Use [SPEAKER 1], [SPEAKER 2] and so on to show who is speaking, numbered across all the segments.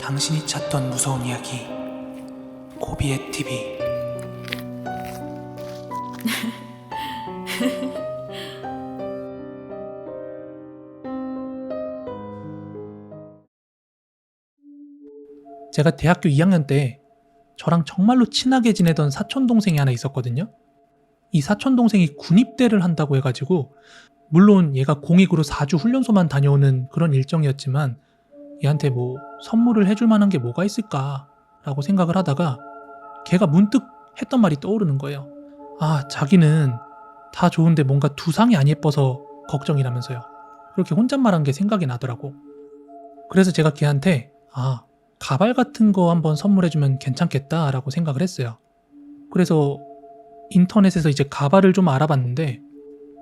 [SPEAKER 1] 당신이 찾던 무서운 이야기 고비의 TV. 제가 대학교 2학년 때 저랑 정말로 친하게 지내던 사촌동생이 하나 있었거든요. 이 사촌동생이 군입대를 한다고 해가지고, 물론 얘가 공익으로 4주 훈련소만 다녀오는 그런 일정이었지만 얘한테 뭐 선물을 해줄 만한 게 뭐가 있을까 라고 생각을 하다가 걔가 문득 했던 말이 떠오르는 거예요. 아, 자기는 다 좋은데 뭔가 두상이 안 예뻐서 걱정이라면서요. 그렇게 혼잣말한 게 생각이 나더라고. 그래서 제가 걔한테 가발 같은 거 한번 선물해주면 괜찮겠다 라고 생각을 했어요. 그래서 인터넷에서 이제 가발을 좀 알아봤는데,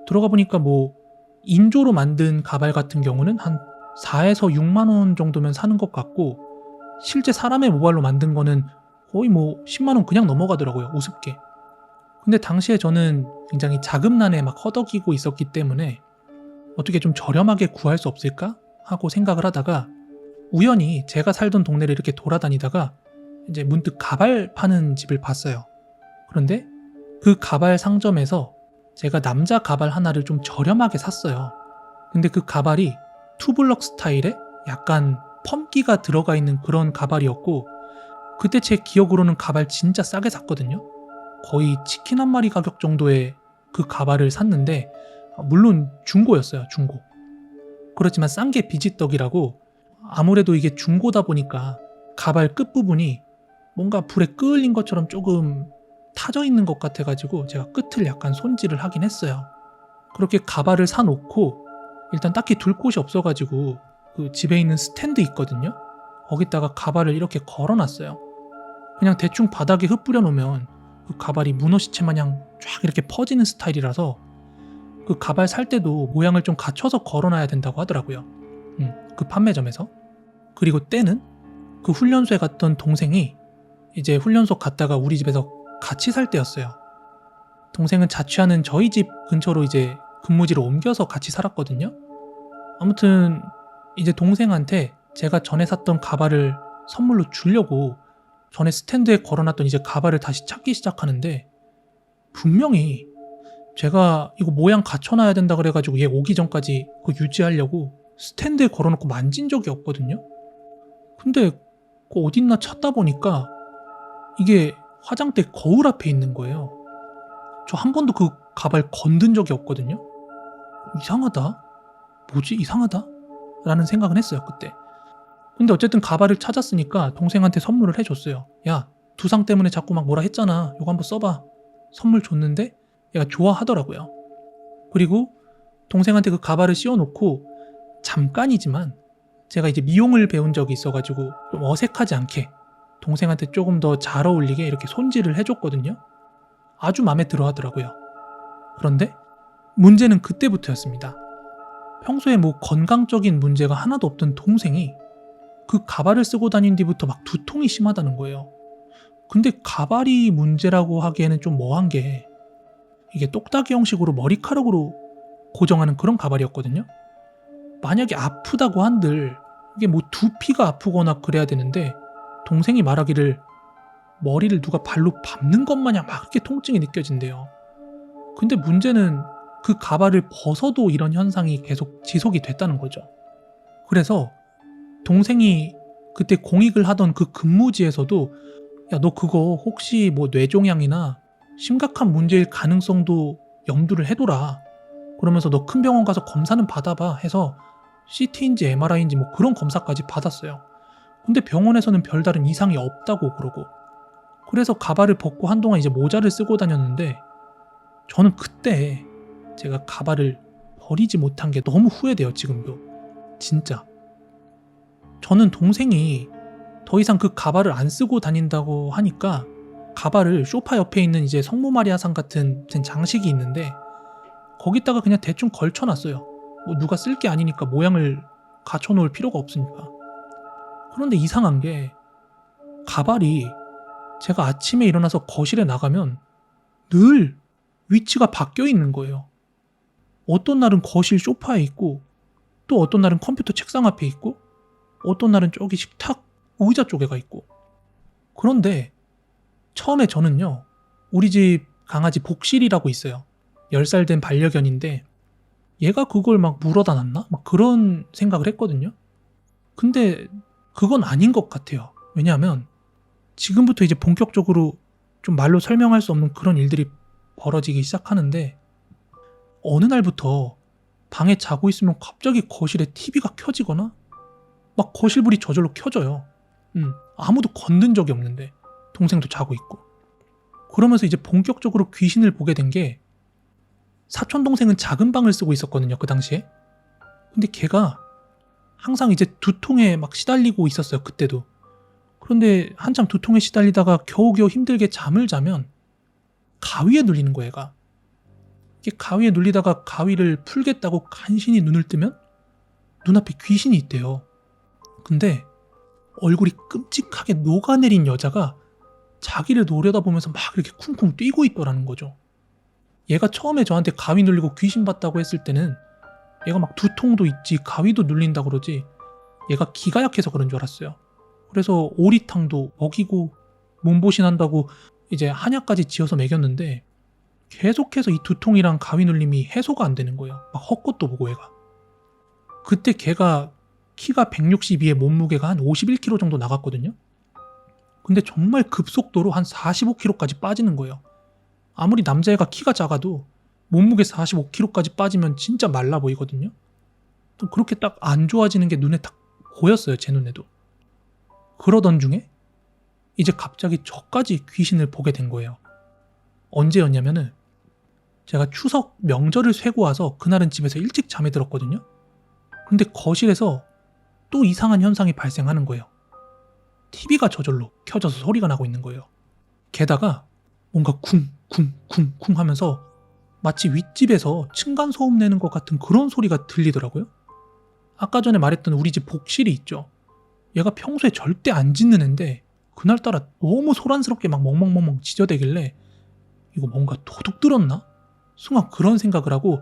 [SPEAKER 1] 들어가 보니까 뭐 인조로 만든 가발 같은 경우는 한 4에서 6만 원 정도면 사는 것 같고, 실제 사람의 모발로 만든 거는 거의 뭐 10만 원 그냥 넘어가더라고요, 우습게. 근데 당시에 저는 굉장히 자금난에 막 허덕이고 있었기 때문에 어떻게 좀 저렴하게 구할 수 없을까 하고 생각을 하다가, 우연히 제가 살던 동네를 이렇게 돌아다니다가 이제 문득 가발 파는 집을 봤어요. 그런데 그 가발 상점에서 제가 남자 가발 하나를 좀 저렴하게 샀어요. 근데 그 가발이 투블럭 스타일의 약간 펌기가 들어가 있는 그런 가발이었고, 그때 제 기억으로는 가발 진짜 싸게 샀거든요. 거의 치킨 한 마리 가격 정도의 그 가발을 샀는데, 물론 중고였어요, 중고. 그렇지만 싼 게 비지떡이라고, 아무래도 이게 중고다 보니까 가발 끝부분이 뭔가 불에 끌린 것처럼 조금 타져 있는 것 같아가지고 제가 끝을 약간 손질을 하긴 했어요. 그렇게 가발을 사놓고 일단 딱히 둘 곳이 없어가지고 그 집에 있는 스탠드 있거든요. 거기다가 가발을 이렇게 걸어놨어요. 그냥 대충 바닥에 흩뿌려 놓으면 그 가발이 문어 시체 마냥 쫙 이렇게 퍼지는 스타일이라서 그 가발 살 때도 모양을 좀 갖춰서 걸어놔야 된다고 하더라고요. 그 판매점에서. 그리고 때는 그 훈련소에 갔던 동생이 이제 훈련소 갔다가 우리 집에서 같이 살 때였어요. 동생은 자취하는 저희 집 근처로 이제 근무지로 옮겨서 같이 살았거든요. 아무튼 이제 동생한테 제가 전에 샀던 가발을 선물로 주려고 전에 스탠드에 걸어놨던 이제 가발을 다시 찾기 시작하는데, 분명히 제가 이거 모양 갖춰놔야 된다 그래가지고 얘 오기 전까지 그거 유지하려고 스탠드에 걸어놓고 만진 적이 없거든요. 근데 그 어딨나 찾다 보니까 이게 화장대 거울 앞에 있는 거예요. 저 한 번도 그 가발 건든 적이 없거든요. 이상하다? 뭐지? 이상하다? 라는 생각은 했어요, 그때. 근데 어쨌든 가발을 찾았으니까 동생한테 선물을 해줬어요. 야, 두상 때문에 자꾸 막 뭐라 했잖아. 이거 한번 써봐. 선물 줬는데 얘가 좋아하더라고요. 그리고 동생한테 그 가발을 씌워놓고 잠깐이지만 제가 이제 미용을 배운 적이 있어가지고 좀 어색하지 않게 동생한테 조금 더 잘 어울리게 이렇게 손질을 해줬거든요. 아주 마음에 들어 하더라고요. 그런데 문제는 그때부터였습니다. 평소에 뭐 건강적인 문제가 하나도 없던 동생이 그 가발을 쓰고 다닌 뒤부터 막 두통이 심하다는 거예요. 근데 가발이 문제라고 하기에는 좀 뭐한 게, 이게 똑딱이 형식으로 머리카락으로 고정하는 그런 가발이었거든요. 만약에 아프다고 한들 이게 뭐 두피가 아프거나 그래야 되는데, 동생이 말하기를 머리를 누가 발로 밟는 것 마냥 막 이렇게 통증이 느껴진대요. 근데 문제는 그 가발을 벗어도 이런 현상이 계속 지속이 됐다는 거죠. 그래서 동생이 그때 공익을 하던 그 근무지에서도, 야, 너 그거 혹시 뭐 뇌종양이나 심각한 문제일 가능성도 염두를 해둬라. 그러면서 너 큰 병원 가서 검사는 받아봐 해서 CT인지 MRI인지 뭐 그런 검사까지 받았어요. 근데 병원에서는 별다른 이상이 없다고 그러고, 그래서 가발을 벗고 한동안 이제 모자를 쓰고 다녔는데, 저는 그때 제가 가발을 버리지 못한 게 너무 후회돼요, 지금도. 진짜. 저는 동생이 더 이상 그 가발을 안 쓰고 다닌다고 하니까 가발을 소파 옆에 있는 이제 성모 마리아상 같은 장식이 있는데 거기다가 그냥 대충 걸쳐놨어요. 뭐 누가 쓸 게 아니니까 모양을 갖춰놓을 필요가 없으니까. 그런데 이상한 게, 가발이 제가 아침에 일어나서 거실에 나가면 늘 위치가 바뀌어 있는 거예요. 어떤 날은 거실 소파에 있고, 또 어떤 날은 컴퓨터 책상 앞에 있고, 어떤 날은 저기 식탁 의자 쪽에 가 있고. 그런데 처음에 저는요, 우리 집 강아지 복실이라고 있어요. 10살 된 반려견인데 얘가 그걸 막 물어다 놨나? 막 그런 생각을 했거든요. 근데 그건 아닌 것 같아요. 왜냐하면 지금부터 이제 본격적으로 좀 말로 설명할 수 없는 그런 일들이 벌어지기 시작하는데, 어느 날부터 방에 자고 있으면 갑자기 거실에 TV가 켜지거나 막 거실불이 저절로 켜져요. 아무도 건든 적이 없는데, 동생도 자고 있고. 그러면서 이제 본격적으로 귀신을 보게 된 게, 사촌 동생은 작은 방을 쓰고 있었거든요, 그 당시에. 근데 걔가 항상 이제 두통에 막 시달리고 있었어요, 그때도. 그런데 한참 두통에 시달리다가 겨우겨우 힘들게 잠을 자면 가위에 눌리는 거예요, 얘가. 이게 가위에 눌리다가 가위를 풀겠다고 간신히 눈을 뜨면 눈앞에 귀신이 있대요. 근데 얼굴이 끔찍하게 녹아내린 여자가 자기를 노려다보면서 막 이렇게 쿵쿵 뛰고 있더라는 거죠. 얘가 처음에 저한테 가위 눌리고 귀신 봤다고 했을 때는 얘가 막 두통도 있지 가위도 눌린다 그러지, 얘가 기가 약해서 그런 줄 알았어요. 그래서 오리탕도 먹이고 몸보신 한다고 이제 한약까지 지어서 먹였는데 계속해서 이 두통이랑 가위 눌림이 해소가 안 되는 거예요. 막 헛것도 보고 얘가. 그때 걔가 키가 162에 몸무게가 한 51kg 정도 나갔거든요. 근데 정말 급속도로 한 45kg까지 빠지는 거예요. 아무리 남자애가 키가 작아도 몸무게 45kg까지 빠지면 진짜 말라 보이거든요. 또 그렇게 딱 안 좋아지는 게 눈에 딱 보였어요, 제 눈에도. 그러던 중에 이제 갑자기 저까지 귀신을 보게 된 거예요. 언제였냐면은 제가 추석 명절을 쇠고 와서 그날은 집에서 일찍 잠에 들었거든요. 근데 거실에서 또 이상한 현상이 발생하는 거예요. TV가 저절로 켜져서 소리가 나고 있는 거예요. 게다가 뭔가 쿵쿵쿵쿵 하면서 마치 윗집에서 층간소음 내는 것 같은 그런 소리가 들리더라고요. 아까 전에 말했던 우리 집 복실이 있죠. 얘가 평소에 절대 안 짖는 앤데 그날따라 너무 소란스럽게 막 멍멍멍멍 짖어대길래 이거 뭔가 도둑 들었나? 순간 그런 생각을 하고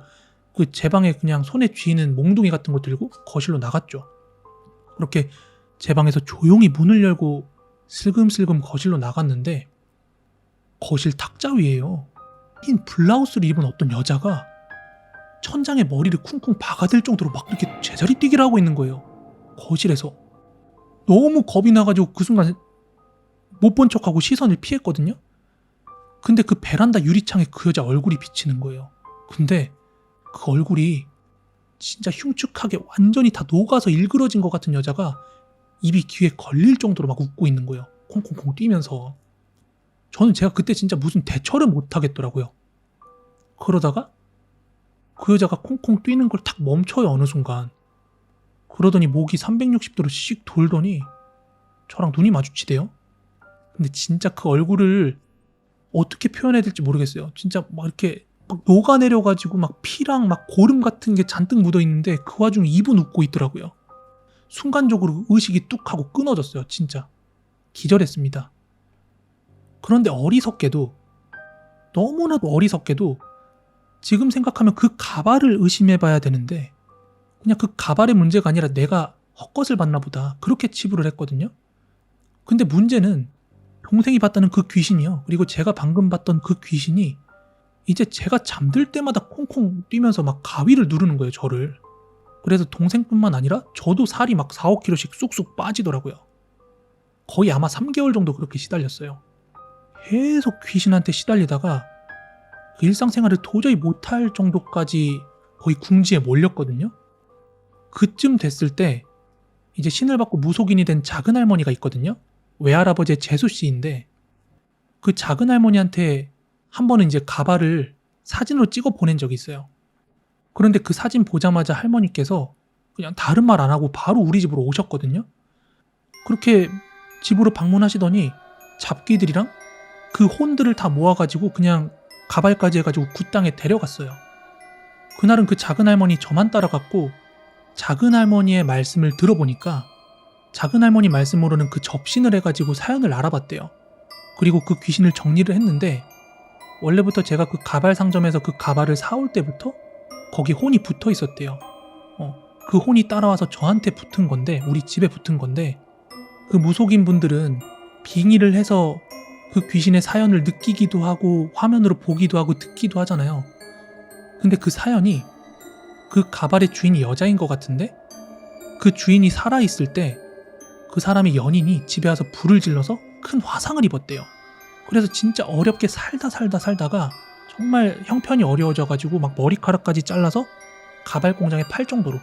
[SPEAKER 1] 그 제 방에 그냥 손에 쥐는 몽둥이 같은 거 들고 거실로 나갔죠. 그렇게 제 방에서 조용히 문을 열고 슬금슬금 거실로 나갔는데 거실 탁자 위에요, 흰 블라우스를 입은 어떤 여자가 천장에 머리를 쿵쿵 박아댈 정도로 막 이렇게 제자리 뛰기를 하고 있는 거예요. 거실에서. 너무 겁이 나가지고 그 순간 못 본 척하고 시선을 피했거든요. 근데 그 베란다 유리창에 그 여자 얼굴이 비치는 거예요. 근데 그 얼굴이 진짜 흉측하게 완전히 다 녹아서 일그러진 것 같은 여자가 입이 귀에 걸릴 정도로 막 웃고 있는 거예요. 콩콩콩 뛰면서. 저는 제가 그때 진짜 무슨 대처를 못 하겠더라고요. 그러다가 그 여자가 콩콩 뛰는 걸 탁 멈춰요, 어느 순간. 그러더니 목이 360도로 씩 돌더니 저랑 눈이 마주치대요. 근데 진짜 그 얼굴을 어떻게 표현해야 될지 모르겠어요. 진짜 막 이렇게 막 녹아내려가지고 막 피랑 막 고름 같은 게 잔뜩 묻어있는데 그 와중에 입은 웃고 있더라고요. 순간적으로 의식이 뚝 하고 끊어졌어요. 진짜 기절했습니다. 그런데 어리석게도, 너무나도 어리석게도 지금 생각하면 그 가발을 의심해봐야 되는데 그냥 그 가발의 문제가 아니라 내가 헛것을 봤나 보다, 그렇게 치부를 했거든요. 근데 문제는 동생이 봤다는 그 귀신이요, 그리고 제가 방금 봤던 그 귀신이 이제 제가 잠들 때마다 콩콩 뛰면서 막 가위를 누르는 거예요, 저를. 그래서 동생뿐만 아니라 저도 살이 막 4, 5kg씩 쑥쑥 빠지더라고요. 거의 아마 3개월 정도 그렇게 시달렸어요. 계속 귀신한테 시달리다가 그 일상생활을 도저히 못할 정도까지 거의 궁지에 몰렸거든요. 그쯤 됐을 때 이제 신을 받고 무속인이 된 작은 할머니가 있거든요. 외할아버지의 재수씨인데 그 작은 할머니한테 한 번은 이제 가발을 사진으로 찍어 보낸 적이 있어요. 그런데 그 사진 보자마자 할머니께서 그냥 다른 말 안 하고 바로 우리 집으로 오셨거든요. 그렇게 집으로 방문하시더니 잡기들이랑 그 혼들을 다 모아가지고 그냥 가발까지 해가지고 굿당에 데려갔어요. 그날은 그 작은 할머니 저만 따라갔고 작은 할머니의 말씀을 들어보니까 작은 할머니 말씀으로는 그 접신을 해가지고 사연을 알아봤대요. 그리고 그 귀신을 정리를 했는데 원래부터 제가 그 가발 상점에서 그 가발을 사올 때부터 거기 혼이 붙어 있었대요. 그 혼이 따라와서 저한테 붙은 건데, 우리 집에 붙은 건데 그 무속인 분들은 빙의를 해서 그 귀신의 사연을 느끼기도 하고 화면으로 보기도 하고 듣기도 하잖아요. 근데 그 사연이 그 가발의 주인이 여자인 것 같은데 그 주인이 살아있을 때 그 사람의 연인이 집에 와서 불을 질러서 큰 화상을 입었대요. 그래서 진짜 어렵게 살다가 정말 형편이 어려워져가지고 막 머리카락까지 잘라서 가발 공장에 팔 정도로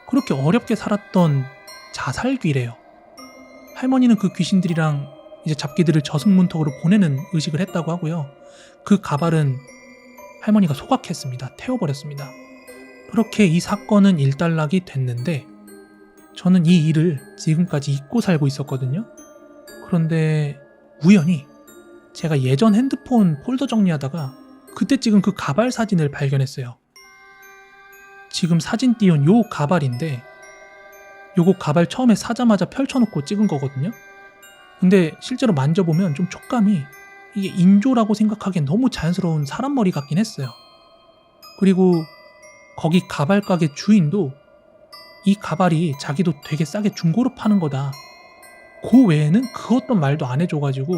[SPEAKER 1] 그렇게 어렵게 살았던 자살귀래요. 할머니는 그 귀신들이랑 이제 잡기들을 저승문턱으로 보내는 의식을 했다고 하고요. 그 가발은 할머니가 소각했습니다. 태워버렸습니다. 그렇게 이 사건은 일단락이 됐는데 저는 이 일을 지금까지 잊고 살고 있었거든요. 그런데 우연히 제가 예전 핸드폰 폴더 정리하다가 그때 찍은 그 가발 사진을 발견했어요. 지금 사진 띄운 요 가발인데 요거 가발 처음에 사자마자 펼쳐놓고 찍은 거거든요. 근데 실제로 만져보면 좀 촉감이 이게 인조라고 생각하기엔 너무 자연스러운 사람 머리 같긴 했어요. 그리고 거기 가발 가게 주인도 이 가발이 자기도 되게 싸게 중고로 파는 거다. 그 외에는 그 어떤 말도 안 해줘가지고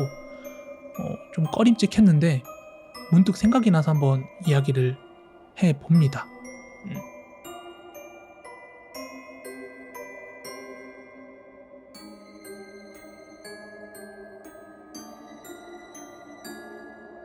[SPEAKER 1] 좀 꺼림칙했는데 문득 생각이 나서 한번 이야기를 해봅니다.